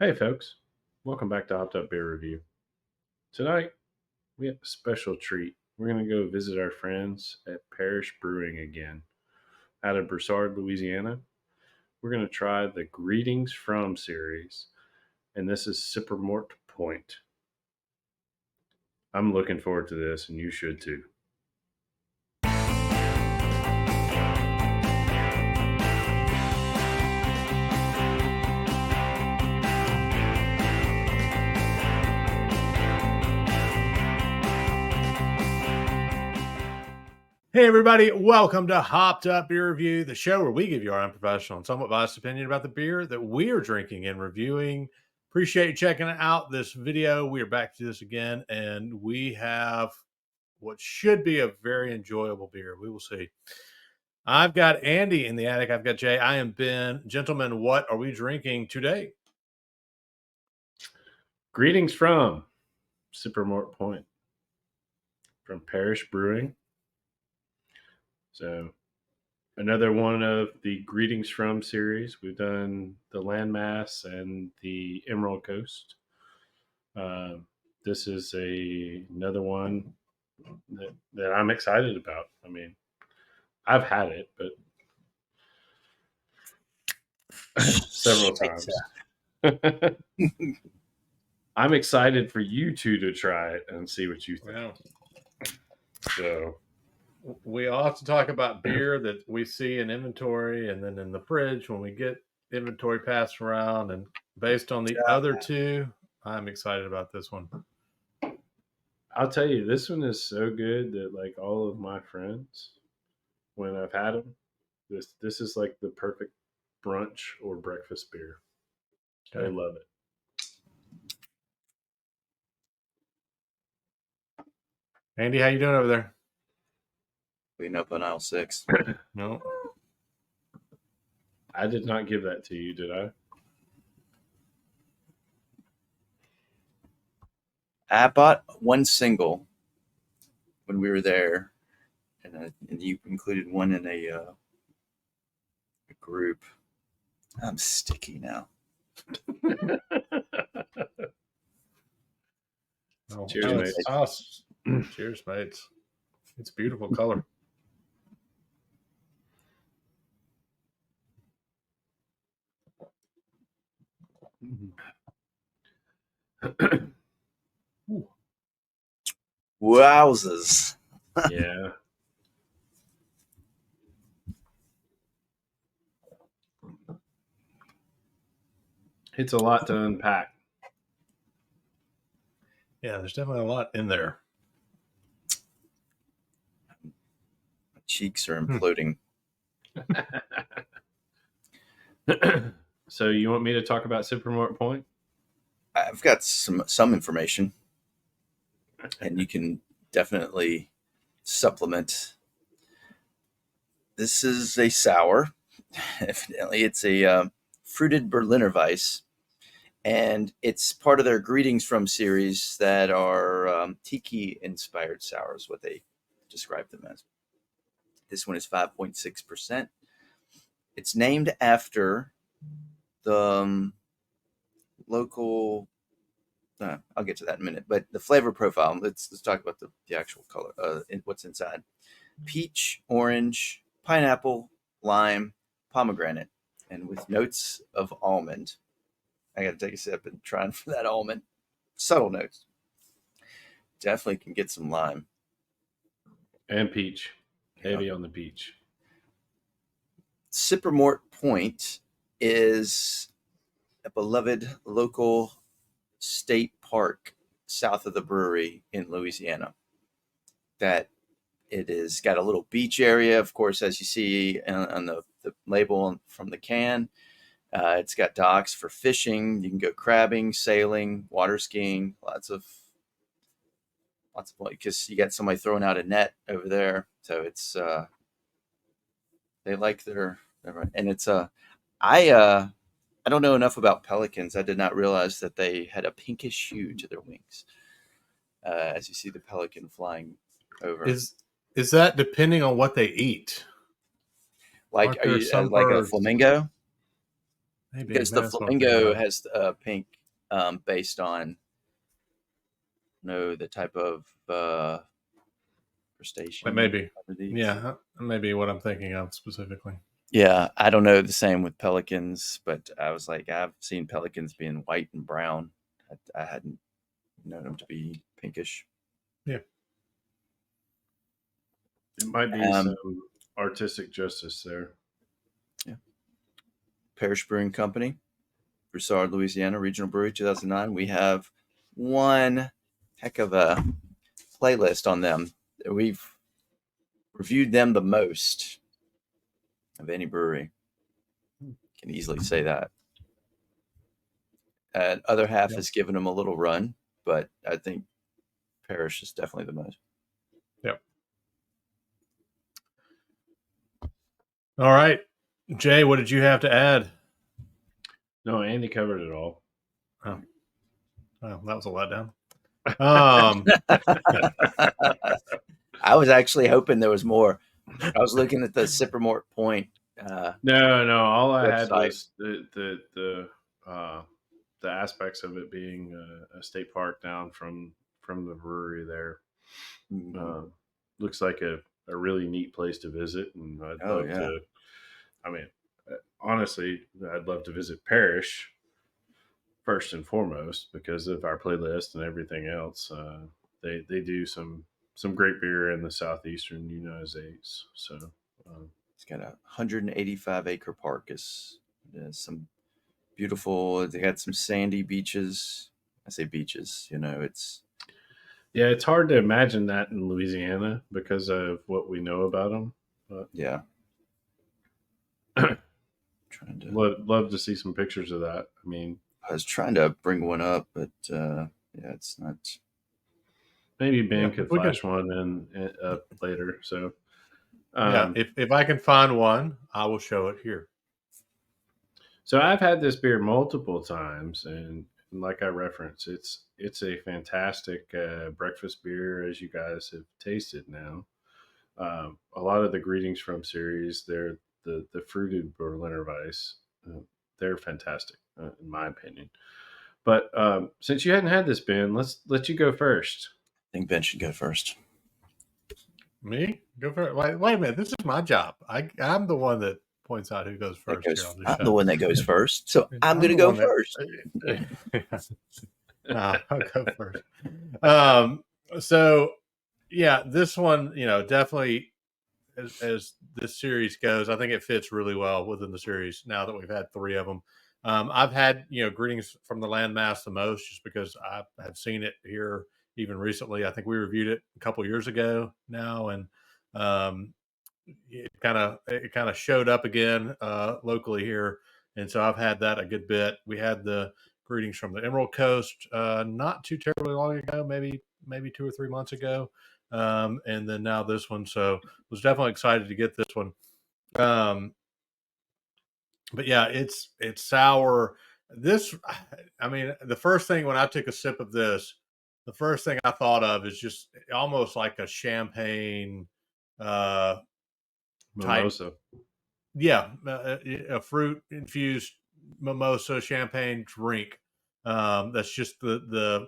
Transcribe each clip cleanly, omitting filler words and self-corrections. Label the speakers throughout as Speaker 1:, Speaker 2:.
Speaker 1: Hey, folks. Welcome back to Hopped Up Beer Review. Tonight, we have a special treat. We're going to go visit our friends at Parish Brewing again out of Broussard, Louisiana. We're going to try the Greetings From series, and this is Cypremort Point. I'm looking forward to this, and you should too.
Speaker 2: Hey everybody, welcome to Hopped Up Beer Review, the show where we give you our unprofessional and somewhat biased opinion about the beer that we are drinking and reviewing. Appreciate you checking out this video. We are back to this again, and we have what should be a very enjoyable beer. We will see. I've got Andy in the attic. I've got Jay. I am Ben. Gentlemen, what are we drinking today?
Speaker 1: Greetings from Cypremort Point from Parish Brewing. So, another one of the Greetings From series. We've done the Landmass and the Emerald Coast. This is another one that I'm excited about. I mean, I've had it, but several times. I'm excited for you two to try it and see what you think.
Speaker 2: Wow.
Speaker 1: So
Speaker 2: we often talk about beer that we see in inventory and then in the fridge when we get inventory passed around. And based on the other two, I'm excited about this one.
Speaker 1: I'll tell you, this one is so good that like all of my friends, when I've had them, this is like the perfect brunch or breakfast beer.
Speaker 2: Okay.
Speaker 1: I love it.
Speaker 2: Andy, how you doing over there?
Speaker 3: Clean up on aisle 6.
Speaker 2: No.
Speaker 1: I did not give that to you, did I?
Speaker 3: I bought one single when we were there, and you included one in a group. I'm sticky now.
Speaker 2: Oh,
Speaker 1: Cheers, mates.
Speaker 2: Awesome. Cheers, mates. It's a beautiful color.
Speaker 3: Wowzers.
Speaker 1: Yeah. It's a lot to unpack.
Speaker 2: Yeah, there's definitely a lot in there.
Speaker 3: My cheeks are imploding.
Speaker 1: So you want me to talk about Cypremort Point?
Speaker 3: I've got some information, and you can definitely supplement. This is a sour. Evidently, it's a fruited Berliner Weiss, and it's part of their Greetings From series that are tiki-inspired sours, what they describe them as. This one is 5.6%. It's named after the local. I'll get to that in a minute. But the flavor profile. Let's talk about the actual color. What's inside: peach, orange, pineapple, lime, pomegranate, and with notes of almond. I got to take a sip and try for that almond. Subtle notes. Definitely can get some lime
Speaker 1: and peach. Heavy on the peach.
Speaker 3: Cypremort Point is a beloved local state park south of the brewery in Louisiana. That it is got a little beach area, of course, as you see on the label from the can. It's got docks for fishing. You can go crabbing, sailing, water skiing, lots of because you got somebody throwing out a net over there. So it's they like their and it's I don't know enough about pelicans. I did not realize that they had a pinkish hue to their wings. As you see the pelican flying over.
Speaker 2: Is that depending on what they eat?
Speaker 3: Like, are you like birds? A flamingo?
Speaker 2: Maybe
Speaker 3: because the
Speaker 2: that's what I'm thinking
Speaker 3: flamingo
Speaker 2: about.
Speaker 3: has pink based on the type of
Speaker 2: It
Speaker 3: crustacean
Speaker 2: may be.
Speaker 3: underneath.
Speaker 2: Yeah, that may be what I'm thinking of specifically.
Speaker 3: Yeah, I don't know the same with pelicans, but I was like, I've seen pelicans being white and brown. I hadn't known them to be pinkish.
Speaker 2: Yeah.
Speaker 1: It might be some
Speaker 3: Um,
Speaker 1: artistic justice there.
Speaker 3: yeah. Parish Brewing Company, Broussard, Louisiana, Regional Brewery, 2009. We have one heck of a playlist on them. We've reviewed them the most of any brewery. Can easily say that. Other half
Speaker 2: Yeah.
Speaker 3: has given them a little run, but I think Parish is definitely the most.
Speaker 2: Yep. All right, Jay, what did you have to add?
Speaker 1: No, Andy covered it all.
Speaker 2: Oh, well, that was a letdown.
Speaker 3: I was actually hoping there was more. I was looking at the Cypremort Point
Speaker 1: No. All I had
Speaker 3: website.
Speaker 1: was the aspects of it being a state park down from the brewery there.
Speaker 3: Mhm.
Speaker 1: Uh, Looks like a really neat place to visit, and I'd
Speaker 3: Oh
Speaker 1: love
Speaker 3: yeah,
Speaker 1: to. I mean, honestly, I'd love to visit Parish first and foremost because of our playlist and everything else. They do some great beer in the southeastern United States. So
Speaker 3: it's got a 185-acre park. Is some beautiful. They got some sandy beaches. I say beaches. It's
Speaker 1: yeah, it's hard to imagine that in Louisiana because of what we know about them. But
Speaker 3: yeah. Trying to.
Speaker 1: love to see some pictures of that. I mean,
Speaker 3: I was trying to bring one up, but yeah, it's not.
Speaker 1: maybe
Speaker 2: Yeah,
Speaker 1: Ben
Speaker 2: if
Speaker 1: could
Speaker 2: we can.
Speaker 1: flash one in up later. So
Speaker 2: Yeah,
Speaker 1: um,
Speaker 2: if I can find one, I will show it here.
Speaker 1: so I've had this beer multiple times, and like I referenced, it's a fantastic breakfast beer, as you guys have tasted now. A lot of the greetings from series, they're the fruited Berliner Weiss. They're fantastic, in my opinion. But since you hadn't had this, Ben, let's let you go first.
Speaker 3: I think Ben should go first.
Speaker 2: Me? Go for it. Wait a minute. This is my job. I'm the one that points out who goes
Speaker 3: That
Speaker 2: first here
Speaker 3: goes.
Speaker 2: on the
Speaker 3: I'm the
Speaker 2: show.
Speaker 3: one that goes first, so I'm
Speaker 2: I'm
Speaker 3: going to
Speaker 2: the
Speaker 3: go
Speaker 2: one that.
Speaker 3: first.
Speaker 2: No, I'll go first. Um, so yeah, this one, definitely as this series goes, I think it fits really well within the series now that we've had three of them. I've had, greetings from the landmass the most just because I have seen it here even recently. I think we reviewed it a couple years ago now, and um, it kind of showed up again locally here, and so I've had that a good bit. We had the greetings from the Emerald Coast not too terribly long ago, maybe 2 or 3 months ago, and then now this one. So was definitely excited to get this one. Um, but yeah, it's sour. This, I mean, the first thing when I took a sip of this, the first thing I thought of is just almost like a champagne uh, type.
Speaker 1: Mimosa.
Speaker 2: Yeah, a fruit infused mimosa champagne drink. That's just the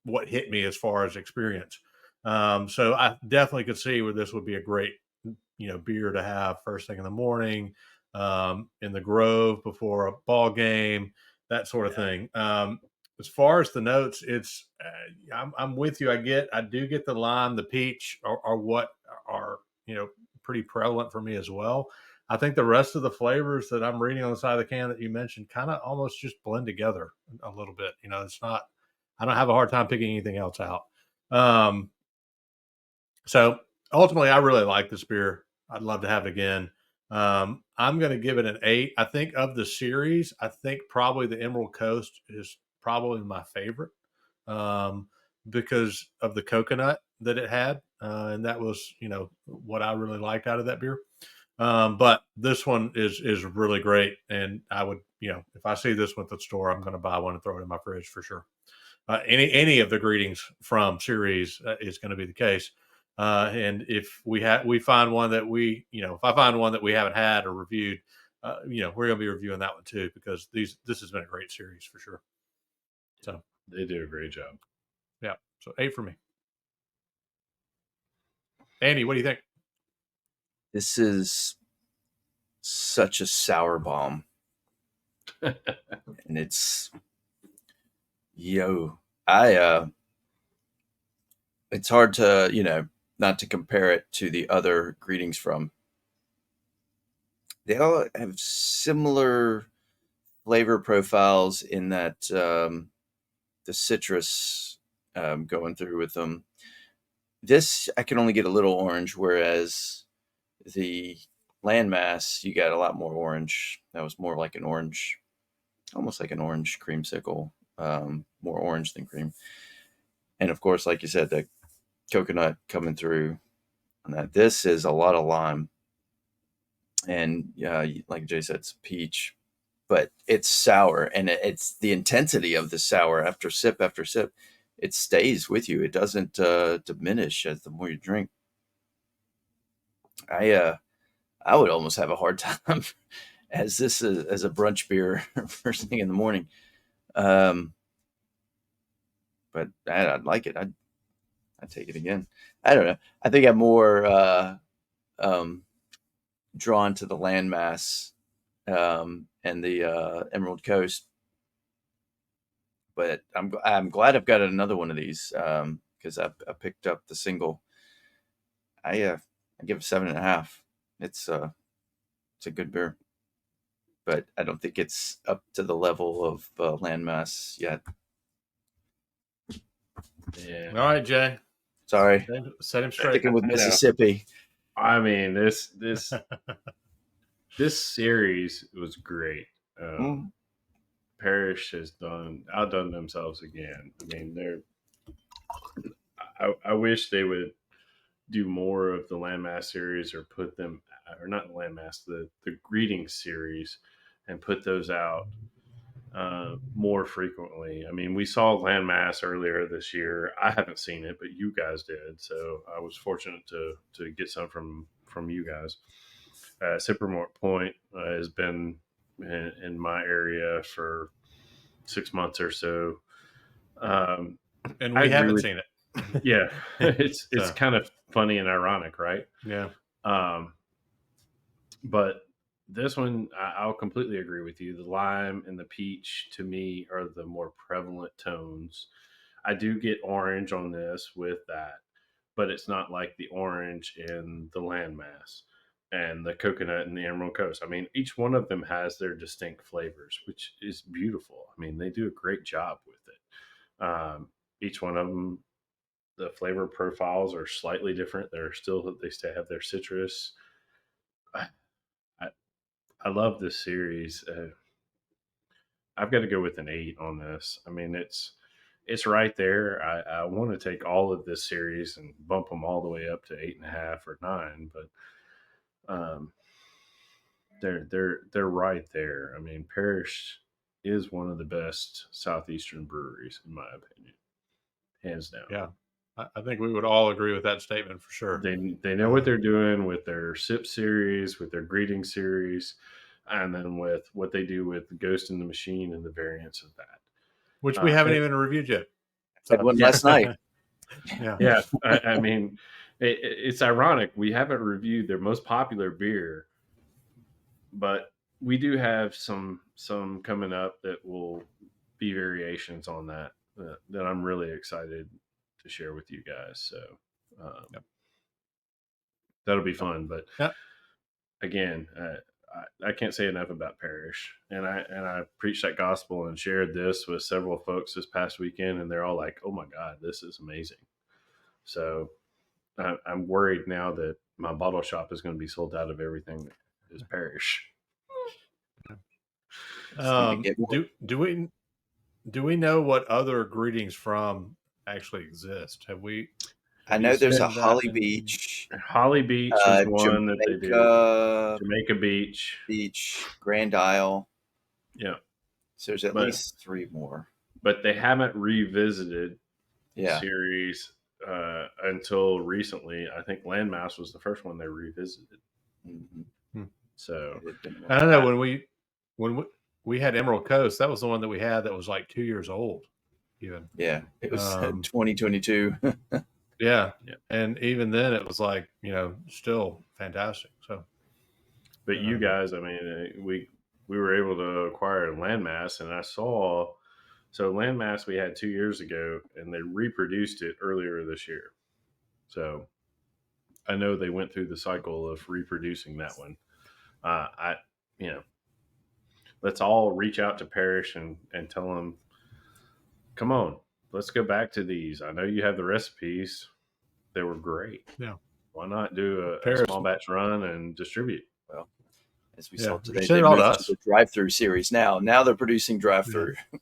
Speaker 2: what hit me as far as experience. So I definitely could see where this would be a great beer to have first thing in the morning, in the Grove before a ball game, that sort of
Speaker 1: Yeah.
Speaker 2: thing. As far as the notes, I'm with you. I do get the lime, the peach, are what are pretty prevalent for me as well. I think the rest of the flavors that I'm reading on the side of the can that you mentioned kind of almost just blend together a little bit. It's not. I don't have a hard time picking anything else out. Um, so ultimately, I really like this beer. I'd love to have it again. I'm going to give it an 8. I think of the series, I think probably the Emerald Coast is probably my favorite um, because of the coconut that it had, and that was what I really liked out of that beer. But this one is really great, and I would if I see this one at the store, I'm going to buy one and throw it in my fridge for sure. Any of the greetings from series is going to be the case. And if we find one that if I find one that we haven't had or reviewed, we're going to be reviewing that one too, because this has been a great series for sure. So
Speaker 1: They do a great job.
Speaker 2: yeah, so 8 for me. Andy, what do you think?
Speaker 3: This is such a sour bomb. And it's it's hard to, not to compare it to the other greetings from. They all have similar flavor profiles in that the citrus going through with them. This I can only get a little orange, whereas the landmass you got a lot more orange. That was more like an orange, almost like an orange creamsicle, more orange than cream. And of course, like you said, the coconut coming through on that. This is a lot of lime, and like Jay said, it's peach, but it's sour, and it's the intensity of the sour after sip after sip. It stays with you. It doesn't diminish as the more you drink. I would almost have a hard time as a brunch beer first thing in the morning. But I'd like it. I'd take it again. I don't know. I think I'm more drawn to the landmass and the Emerald Coast. But I'm glad I've got another one of these because I picked up the single. I give it 7.5. It's a good beer, but I don't think it's up to the level of landmass yet.
Speaker 1: Yeah.
Speaker 2: All right, Jay.
Speaker 3: Sorry,
Speaker 2: Set him straight.
Speaker 3: sticking with Mississippi.
Speaker 1: I mean, this series was great. Parish has outdone themselves again. I mean, I wish they would do more of the landmass series, or put them, or not the landmass, the greeting series, and put those out more frequently. I mean, we saw landmass earlier this year. I haven't seen it, but you guys did, so I was fortunate to get some from you guys. Cypremort Point has been in my area for 6 months or so.
Speaker 2: And
Speaker 1: I
Speaker 2: we
Speaker 1: agree
Speaker 2: haven't
Speaker 1: with,
Speaker 2: seen it.
Speaker 1: yeah, it's
Speaker 2: So.
Speaker 1: kind of funny and ironic, right?
Speaker 2: Yeah.
Speaker 1: But this one, I'll completely agree with you. The lime and the peach, to me, are the more prevalent tones. I do get orange on this with that, but it's not like the orange in the landmass and the coconut and the Emerald Coast. I mean, each one of them has their distinct flavors, which is beautiful. I mean, they do a great job with it. Each one of them, the flavor profiles are slightly different. They still have their citrus. I, I, I love this series. I've got to go with an 8 on this. I mean, it's right there. I want to take all of this series and bump them all the way up to 8.5 or 9, but they're right there. I mean, Parish is one of the best southeastern breweries, in my opinion, hands down.
Speaker 2: Yeah, I think we would all agree with that statement for sure.
Speaker 1: They know what they're doing with their sip series, with their greeting series, and then with what they do with Ghost in the Machine and the variants of that,
Speaker 2: which we haven't even reviewed yet.
Speaker 3: Had one last night.
Speaker 1: Yeah. I mean, it's ironic. We haven't reviewed their most popular beer, but we do have some coming up that will be variations on that I'm really excited to share with you guys. So
Speaker 2: Yep.
Speaker 1: that'll be fun. But
Speaker 2: Yep.
Speaker 1: again, I can't say enough about Parish, and I preached that gospel and shared this with several folks this past weekend, and they're all like, "Oh my God, this is amazing!" So I'm worried now that my bottle shop is going to be sold out of everything that is Parish.
Speaker 2: Do we know what other greetings from actually exist?
Speaker 3: I know there's a Holly Beach.
Speaker 1: Holly Beach is one that they do. Jamaica
Speaker 3: Beach, Grand Isle.
Speaker 1: Yeah.
Speaker 3: So there's at least 3 more.
Speaker 1: But they haven't revisited the
Speaker 3: Yeah.
Speaker 1: series until recently. I think Landmass was the first one they revisited.
Speaker 3: Mm-hmm.
Speaker 1: So
Speaker 3: They've been
Speaker 2: I don't know when we had Emerald Coast, that was the one that we had that was like 2 years old, even.
Speaker 3: yeah, it was
Speaker 2: Um,
Speaker 3: 2022.
Speaker 2: yeah,
Speaker 1: yeah.
Speaker 2: and even then it was like still fantastic. So,
Speaker 1: But you guys, I mean, we were able to acquire landmass, and I saw so landmass we had 2 years ago, and they reproduced it earlier this year. So I know they went through the cycle of reproducing that one. I you know let's all reach out to Parish and tell them, come on, let's go back to these. I know you have the recipes; they were great.
Speaker 2: yeah,
Speaker 1: Why not do a
Speaker 2: Paris,
Speaker 1: small batch run and distribute?
Speaker 3: Well, as we
Speaker 2: yeah,
Speaker 3: saw today,
Speaker 2: send
Speaker 3: they
Speaker 2: it all to
Speaker 3: moved to
Speaker 2: us.
Speaker 3: the drive-through series now. Now they're producing
Speaker 2: Yeah,
Speaker 3: drive-through.
Speaker 1: I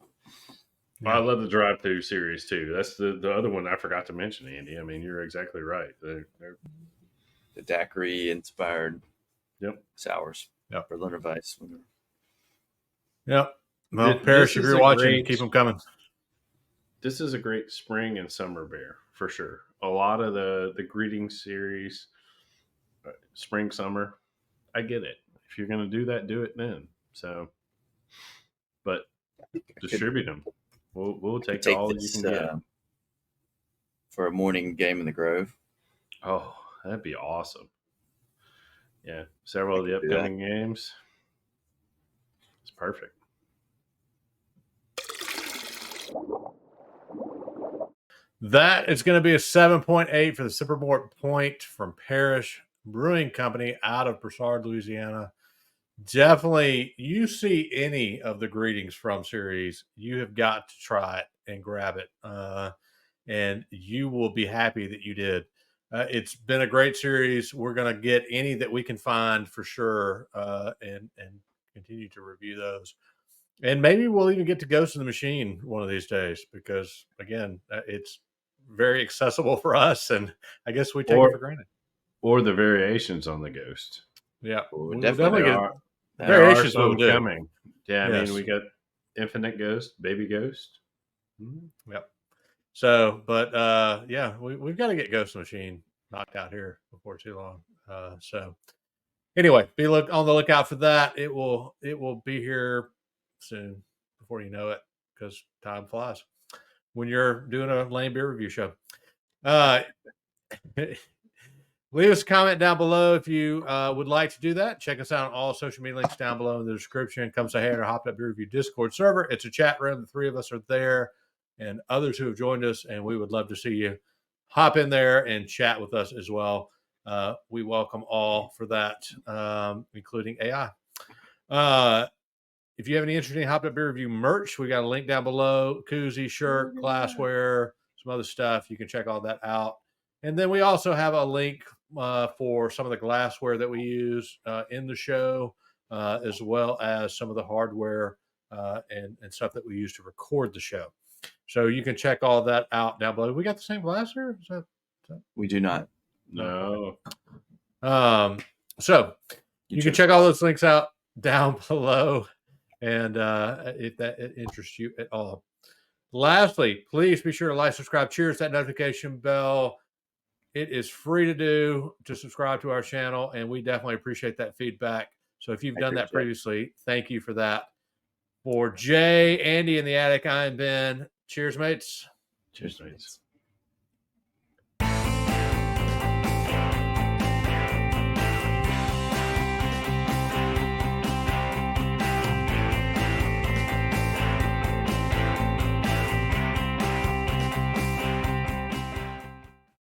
Speaker 2: yeah.
Speaker 1: love the drive-through series too. That's the other one I forgot to mention, Andy. I mean, you're exactly right. They're
Speaker 3: The daiquiri-inspired
Speaker 1: yep.
Speaker 3: sours.
Speaker 2: Yep.
Speaker 3: Berliner Weiss.
Speaker 2: Yep. Well,
Speaker 1: This
Speaker 2: Parrish, if
Speaker 1: is
Speaker 2: you're
Speaker 1: a
Speaker 2: watching,
Speaker 1: great
Speaker 2: keep them coming.
Speaker 1: this is a great spring and summer beer for sure. A lot of the greeting series, spring summer, I get it. If you're going to do that, do it then. So, but
Speaker 3: Could
Speaker 1: distribute them. We'll
Speaker 3: could
Speaker 1: take
Speaker 3: take
Speaker 1: all you
Speaker 3: this
Speaker 1: can get.
Speaker 3: for a morning game in the Grove.
Speaker 1: Oh, that'd be awesome. Yeah,
Speaker 3: I
Speaker 1: several of the
Speaker 3: could do that.
Speaker 1: upcoming games. It's perfect.
Speaker 2: That is going to be a 7.8 for the Cypremort Point from Parish Brewing Company out of Broussard, Louisiana. Definitely, you see any of the greetings from series, you have got to try it and grab it, and you will be happy that you did. It's been a great series. We're going to get any that we can find for sure, and continue to review those. And maybe we'll even get to Ghost in the Machine one of these days because, again, it's very accessible for us, and I guess we take it for
Speaker 1: Or
Speaker 2: granted.
Speaker 1: or the variations on the Ghost.
Speaker 2: Yeah,
Speaker 3: Well,
Speaker 2: we will
Speaker 3: definitely
Speaker 2: definitely
Speaker 1: There
Speaker 2: get
Speaker 1: are
Speaker 3: that.
Speaker 1: there are
Speaker 2: variations. We will
Speaker 1: some
Speaker 2: do.
Speaker 1: coming. Yeah, I mean
Speaker 2: Yes.
Speaker 1: we got Infinite Ghost, Baby Ghost. Mhm.
Speaker 2: Yep. So, but yeah, we've got to get Ghost Machine knocked out here before too long. So anyway, be on the lookout for that. It will be here soon before you know it because time flies when you're doing a lame beer review show. Leave us a comment down below if you would like to do that. Check us out on all social media links down below in the description. Come say hey on our Hopped Up Beer Review Discord server. It's a chat room. The three of us are there and others who have joined us, and we would love to see you hop in there and chat with us as well. We welcome all for that, including AI. If you have any interesting Hopped Up Beer Review merch, we got a link down below. Koozie, shirt, glassware, some other stuff. You can check all that out. And then we also have a link for some of the glassware that we use in the show, as well as some of the hardware and stuff that we use to record the show. So you can check all that out down below. We got the same glassware? Is that
Speaker 3: We do not.
Speaker 1: No.
Speaker 2: So you can
Speaker 3: chose
Speaker 2: check all those links out down below. And if that interests you at all. Lastly, please be sure to like, subscribe, cheers that notification bell. It is free to do to subscribe to our channel, and we definitely appreciate that feedback. So if you've done that previously, thank you for that. For Jay, Andy in the attic, I'm Ben. Cheers, mates.
Speaker 1: Cheers, mates.